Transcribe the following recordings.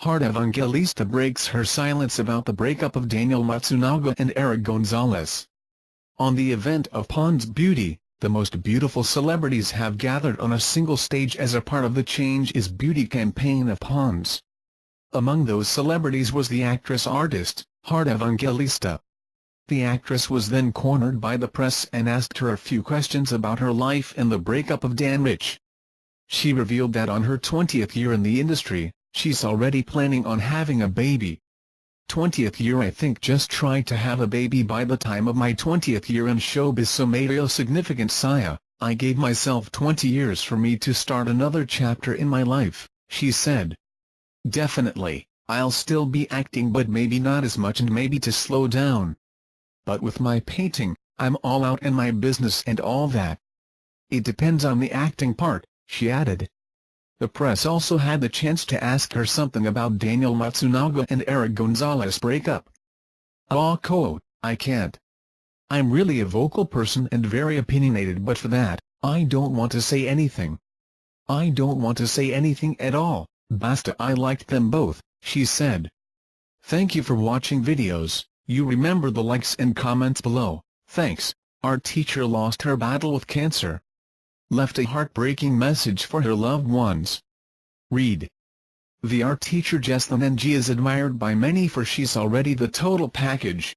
Heart Evangelista breaks her silence about the breakup of Daniel Matsunaga and Erich Gonzales. On the event of Pond's Beauty, the most beautiful celebrities have gathered on a single stage as a part of the Change is Beauty campaign of Pond's. Among those celebrities was the actress-artist, Heart Evangelista. The actress was then cornered by the press and asked her a few questions about her life and the breakup of Erich. She revealed that on her 20th year in the industry, she's already planning on having a baby. 20th year I think just tried to have a baby by the time of my 20th year in showbiz, so made a significant saya. I gave myself 20 years for me to start another chapter in my life, she said. Definitely, I'll still be acting but maybe not as much and maybe to slow down. But with my painting, I'm all out in my business and all that. It depends on the acting part, she added. The press also had the chance to ask her something about Daniel Matsunaga and Erich Gonzales' breakup. Quote, I can't. I'm really a vocal person and very opinionated, but for that, I don't want to say anything. I don't want to say anything at all, basta. I liked them both, she said. Thank you for watching videos. You remember the likes and comments below, thanks. Our teacher lost her battle with cancer. Left a heartbreaking message for her loved ones. Read. The art teacher Jesslyn Ng is admired by many for she's already the total package.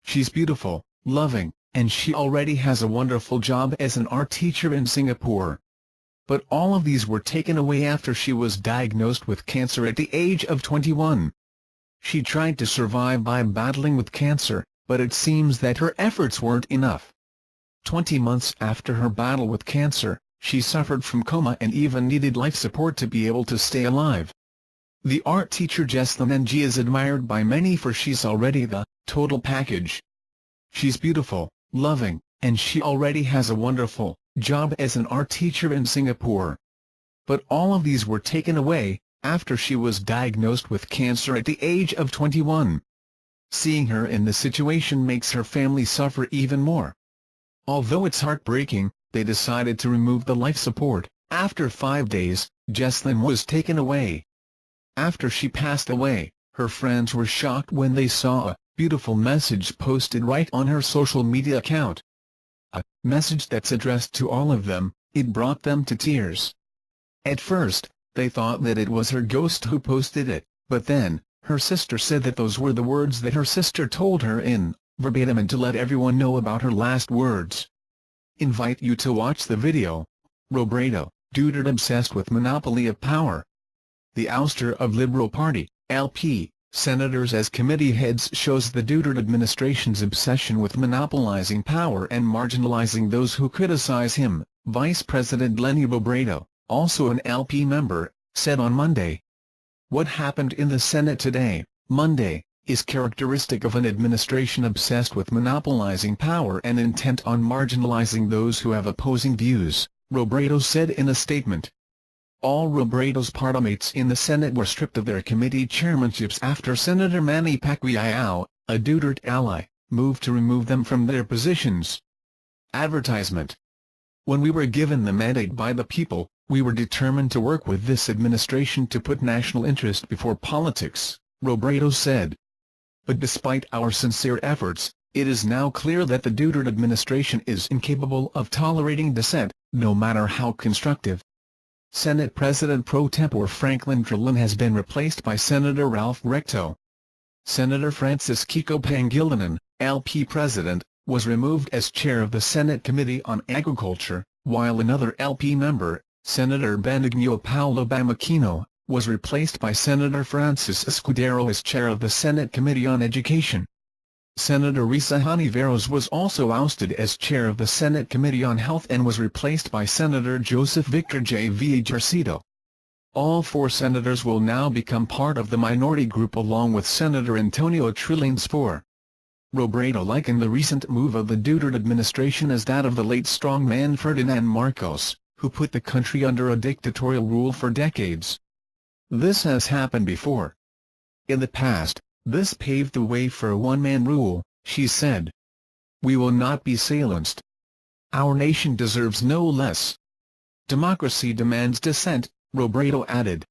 She's beautiful, loving, and she already has a wonderful job as an art teacher in Singapore. But all of these were taken away after she was diagnosed with cancer at the age of 21. She tried to survive by battling with cancer, but it seems that her efforts weren't enough. 20 months after her battle with cancer, she suffered from coma and even needed life support to be able to stay alive. The art teacher Jesslyn Ng is admired by many for she's already the total package. She's beautiful, loving, and she already has a wonderful job as an art teacher in Singapore. But all of these were taken away after she was diagnosed with cancer at the age of 21. Seeing her in this situation makes her family suffer even more. Although it's heartbreaking, they decided to remove the life support. After 5 days, Jesslyn was taken away. After she passed away, her friends were shocked when they saw a beautiful message posted right on her social media account. A message that's addressed to all of them. It brought them to tears. At first, they thought that it was her ghost who posted it, but then, her sister said that those were the words that her sister told her in verbatim and to let everyone know about her last words. Invite you to watch the video. Robredo, dude obsessed with monopoly of power. The ouster of Liberal Party, LP, senators as committee heads shows the Duterte administration's obsession with monopolizing power and marginalizing those who criticize him, Vice President Leni Robredo, also an LP member, said on Monday. What happened in the Senate today, Monday, is characteristic of an administration obsessed with monopolizing power and intent on marginalizing those who have opposing views, Robredo said in a statement. All Robredo's partymates in the Senate were stripped of their committee chairmanships after Senator Manny Pacquiao, a Duterte ally, moved to remove them from their positions. Advertisement. When we were given the mandate by the people, we were determined to work with this administration to put national interest before politics, Robredo said. But despite our sincere efforts, it is now clear that the Duterte administration is incapable of tolerating dissent, no matter how constructive. Senate President pro tempore Franklin Drilon has been replaced by Senator Ralph Recto. Senator Francis Kiko Pangilinan, LP President, was removed as chair of the Senate Committee on Agriculture, while another LP member, Senator Benigno Paulo Bamaquino, was replaced by Senator Francis Escudero as chair of the Senate Committee on Education. Senator Risa Hontiveros was also ousted as chair of the Senate Committee on Health and was replaced by Senator Joseph Victor J. Villajarcito. All 4 senators will now become part of the minority group along with Senator Antonio Trillions IV. Robredo likened the recent move of the Duterte administration as that of the late strongman Ferdinand Marcos, who put the country under a dictatorial rule for decades. This has happened before. In the past, this paved the way for a one-man rule, she said. We will not be silenced. Our nation deserves no less. Democracy demands dissent, Robredo added.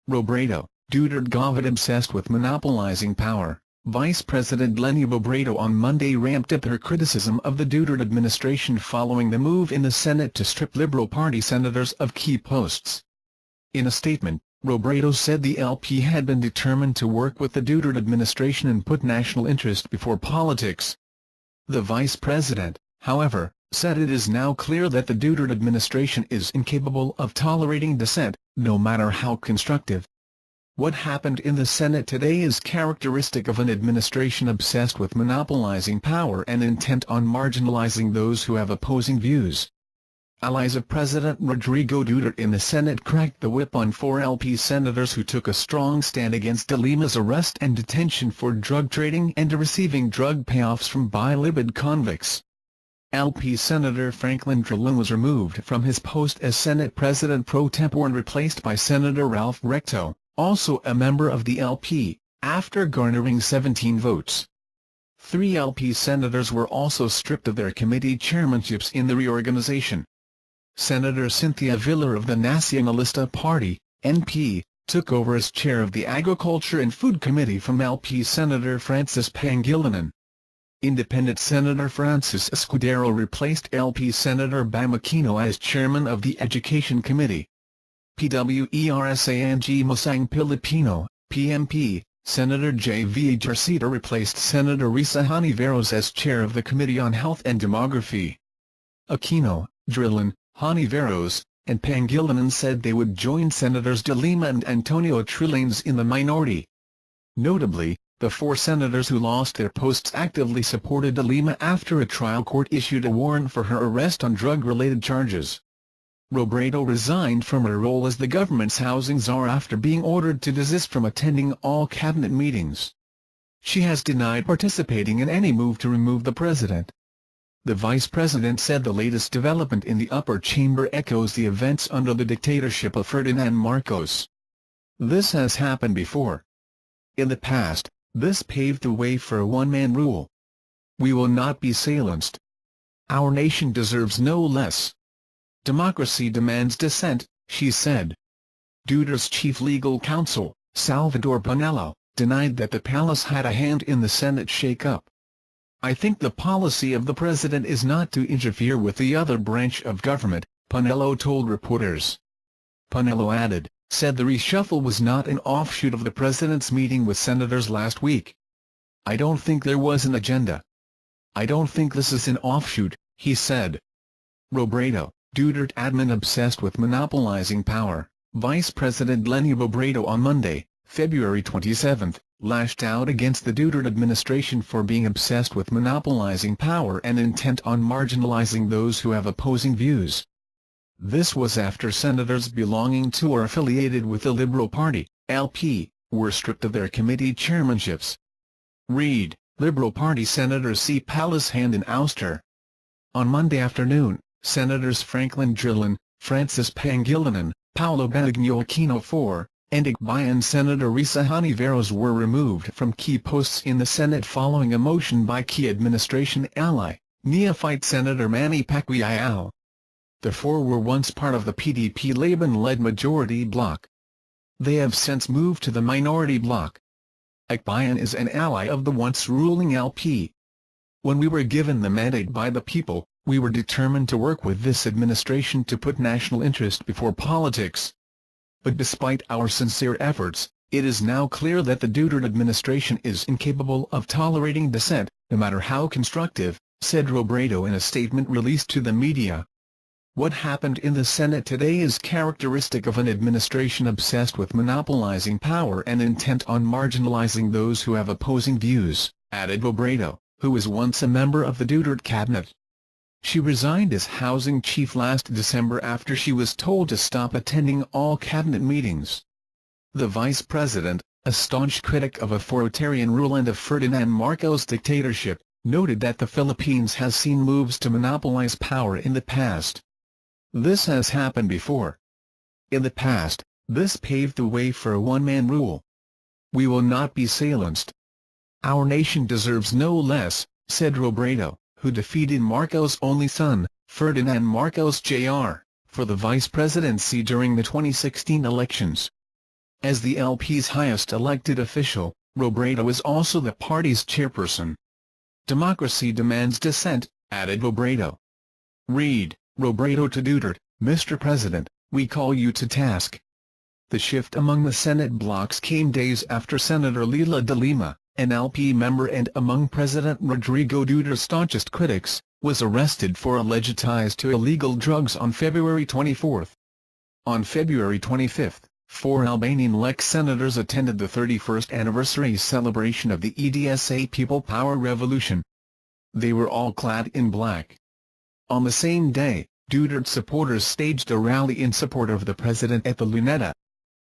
Robredo, Duterte got obsessed with monopolizing power. Vice President Leni Robredo on Monday ramped up her criticism of the Duterte administration following the move in the Senate to strip Liberal Party senators of key posts. In a statement, Robredo said the LP had been determined to work with the Duterte administration and put national interest before politics. The vice president, however, said it is now clear that the Duterte administration is incapable of tolerating dissent, no matter how constructive. What happened in the Senate today is characteristic of an administration obsessed with monopolizing power and intent on marginalizing those who have opposing views. Allies of President Rodrigo Duterte in the Senate cracked the whip on 4 LP senators who took a strong stand against de Lima's arrest and detention for drug trading and receiving drug payoffs from bilibid convicts. LP Senator Franklin Drilon was removed from his post as Senate President pro tempore and replaced by Senator Ralph Recto, also a member of the LP, after garnering 17 votes. 3 LP senators were also stripped of their committee chairmanships in the reorganization. Senator Cynthia Villar of the Nacionalista Party, NP, took over as chair of the Agriculture and Food Committee from LP Senator Francis Pangilinan. Independent Senator Francis Escudero replaced LP Senator Bam Aquino as chairman of the Education Committee. PWERSANG Musang Pilipino, PMP, Senator J.V. Jarcita replaced Senator Risa Hontiveros as chair of the Committee on Health and Demography. Aquino, Drilon, Hontiveros, and Pangilinan said they would join Senators de Lima and Antonio Trillanes in the minority. Notably, the 4 senators who lost their posts actively supported de Lima after a trial court issued a warrant for her arrest on drug-related charges. Robredo resigned from her role as the government's housing czar after being ordered to desist from attending all cabinet meetings. She has denied participating in any move to remove the president. The vice president said the latest development in the upper chamber echoes the events under the dictatorship of Ferdinand Marcos. This has happened before. In the past, this paved the way for a one-man rule. We will not be silenced. Our nation deserves no less. Democracy demands dissent, she said. Duterte's chief legal counsel, Salvador Panelo, denied that the palace had a hand in the Senate shake-up. I think the policy of the president is not to interfere with the other branch of government, Panelo told reporters. Panelo said the reshuffle was not an offshoot of the president's meeting with senators last week. I don't think there was an agenda. I don't think this is an offshoot, he said. Robredo, Duterte admin obsessed with monopolizing power, Vice President Leni Robredo on Monday, February 27, lashed out against the Duterte administration for being obsessed with monopolizing power and intent on marginalizing those who have opposing views. This was after senators belonging to or affiliated with the Liberal Party, LP, were stripped of their committee chairmanships. Read, Liberal Party senators see palace hand in ouster. On Monday afternoon, Senators Franklin Drilon, Francis Pangilinan, Paolo Benigno Aquino IV, and Akbayan Senator Risa Hontiveros were removed from key posts in the Senate following a motion by key administration ally, neophyte Senator Manny Pacquiao. The 4 were once part of the PDP-Laban-led majority bloc. They have since moved to the minority bloc. Akbayan is an ally of the once ruling LP. When we were given the mandate by the people, we were determined to work with this administration to put national interest before politics. But despite our sincere efforts, it is now clear that the Duterte administration is incapable of tolerating dissent, no matter how constructive, said Robredo in a statement released to the media. What happened in the Senate today is characteristic of an administration obsessed with monopolizing power and intent on marginalizing those who have opposing views, added Robredo, who was once a member of the Duterte cabinet. She resigned as housing chief last December after she was told to stop attending all cabinet meetings. The vice president, a staunch critic of authoritarian rule and of Ferdinand Marcos' dictatorship, noted that the Philippines has seen moves to monopolize power in the past. This has happened before. In the past, this paved the way for a one-man rule. We will not be silenced. Our nation deserves no less, said Robredo, who defeated Marcos' only son, Ferdinand Marcos Jr., for the vice presidency during the 2016 elections. As the LP's highest elected official, Robredo is also the party's chairperson. Democracy demands dissent, added Robredo. Read, Robredo to Duterte, Mr. President, we call you to task. The shift among the Senate blocs came days after Senator Leila de Lima, an LP member and among President Rodrigo Duterte's staunchest critics, was arrested for alleged ties to illegal drugs on February 24. On February 25, 4 Albanian Lex senators attended the 31st anniversary celebration of the EDSA People Power Revolution. They were all clad in black. On the same day, Duterte supporters staged a rally in support of the president at the Luneta.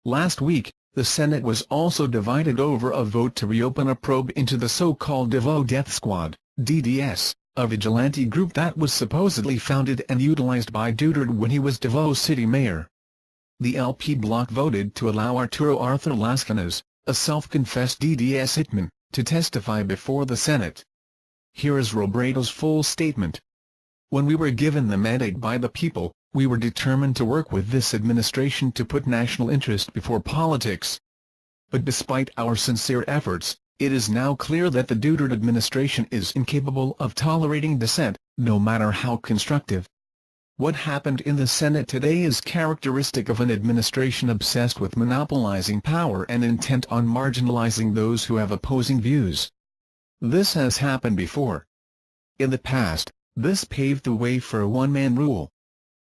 Last week, the Senate was also divided over a vote to reopen a probe into the so-called Davao Death Squad, DDS, a vigilante group that was supposedly founded and utilized by Duterte when he was Davao city mayor. The LP bloc voted to allow Arturo Arthur Lascanas, a self-confessed DDS hitman, to testify before the Senate. Here is Robredo's full statement. When we were given the mandate by the people, we were determined to work with this administration to put national interest before politics. But despite our sincere efforts, it is now clear that the Duterte administration is incapable of tolerating dissent, no matter how constructive. What happened in the Senate today is characteristic of an administration obsessed with monopolizing power and intent on marginalizing those who have opposing views. This has happened before. In the past, this paved the way for a one-man rule.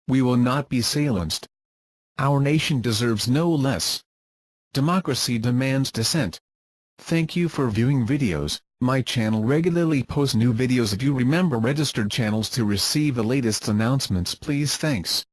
We will not be silenced. Our nation deserves no less. Democracy demands dissent. Thank you for viewing videos. My channel regularly posts new videos. If you remember registered channels to receive the latest announcements, please. Thanks.